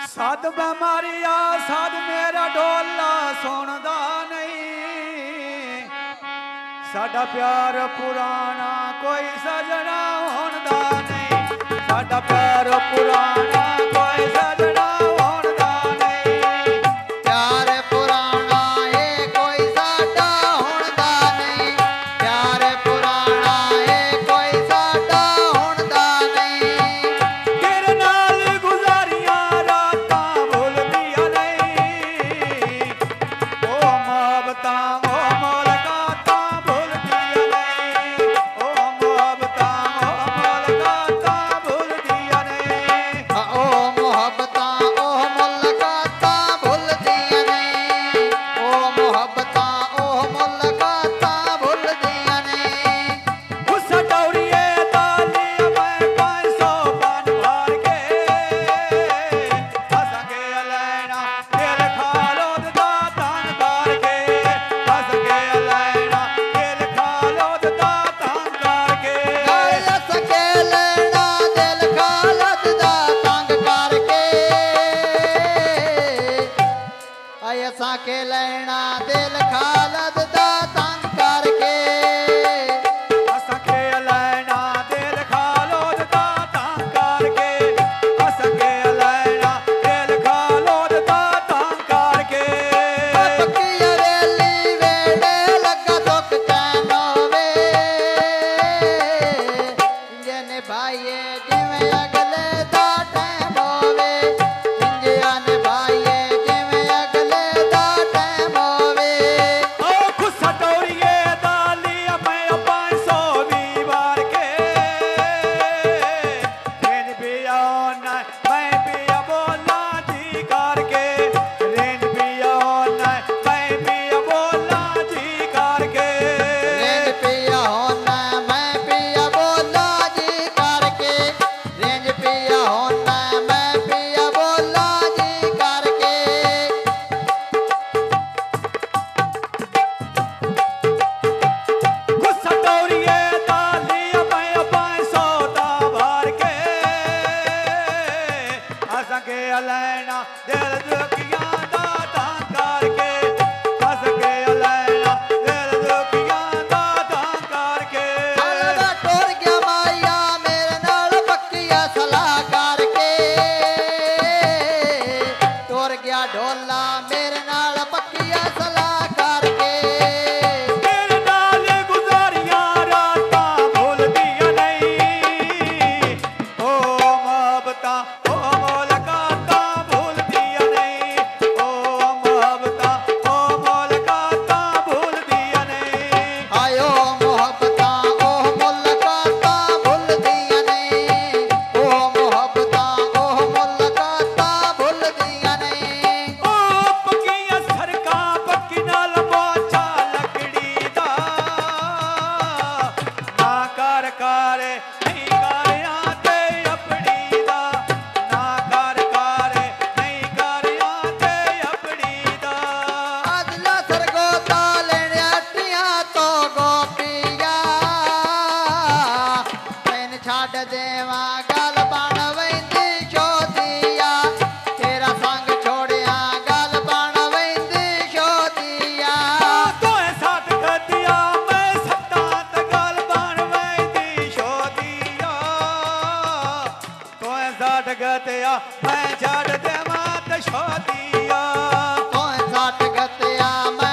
सद बमारिया सद मेरा ढोला सुनदा नहीं, साडा प्यार पुराना कोई सजना होंदा नहीं, साडा प्यार पुराना कोई सजना होंदा नहीं, प्यार पुराना ए कोई साडा होंदा नहीं, प्यार पुराना ए कोई साडा होंदा नहीं। तेरे नाल गुजारियां रातां भुलदियां नहीं, ओ मोहब्बतां ओ मुलाकातां भुलदियां नहीं, ओ मोहब्बतां ओ मुलाकातां भुलदियां नहीं, ओ मोहब्बतां ओ मुलाकातां भुलदियां नहीं, ओ मोहब्बतां ओ मुलाकातां भुलदियां नहीं। गुस्सा टौरिए तालियां मैं 500 पान भर के, हंस के लैना दिल खालो दा तंग करके, हंस के लैना दिल खालो दा तंग करके, आय सके लेना दिल खालद दा तंग करके, आय सके लेना दिल खालद दा तंग करके। हंस के लैना दिल खालो दा तंग करके, हंस के लैना दिल खालो दा तंग करके, पक्की हवेली वेड़े लगा दुख चैन होवे, जिन्ने भाईए जिवें अगले दा टैम होवे, जिंजियान भाईए जिवें अगले दा टैम होवे। ओ गुस्सा टौरिए दालिया मैं 500 भी बार के, रेन पिया ना मैं पिया बोला जी करके, रेन पिया ना मैं पिया बोला जी करके, रेंज पिया होना मैं पिया बोला जी करके, रेंज पिया होना मैं पिया बोला जी करके। गुस्सा टौरिए दालिया मैं 500 दा भर के, हंस के लैना दिल दुखियां दा तंग करके, हंस के लैना दिल दुखियां दा तंग करके, हलवा टुर गया माया मेरे नाल पक्किया सलाह करके, टुर गया ढोला मेरे नाल पक्किया सलाह करके। तेरे नाल गुजारियां रातां भुलदियां नहीं, ओ मोहब्बतां ओ मुलाकातां भुलदियां नहीं, ओ मोहब्बतां ओ मुलाकातां भुलदियां नहीं, आयो मोहब्बतां ओ मुलाकातां भुलदियां नहीं, ओ मोहब्बतां ओ मुलाकातां भुलदियां नहीं। ओ पक्कियां सड़कां पक्की नाल बोझा लकड़ी दा, ना कर कर नहीं करियां ते अपनी दा, ना कर कर नहीं करियां ते अपनी दा, अदला सरगोता लेने अट्टियां तो गोपिया, तैन छड्ड देवां गल बन वैंदी शोधिया, तेरा संग छोड़िया गल बन वैंदी शोधिया। तोए साथ गतिया मैं सत्ता ते गल बन वैंदी शोधिया, तोए साथ गतिया मैं छड़ देवां ते शोधिया, तोय सट गतिया मैं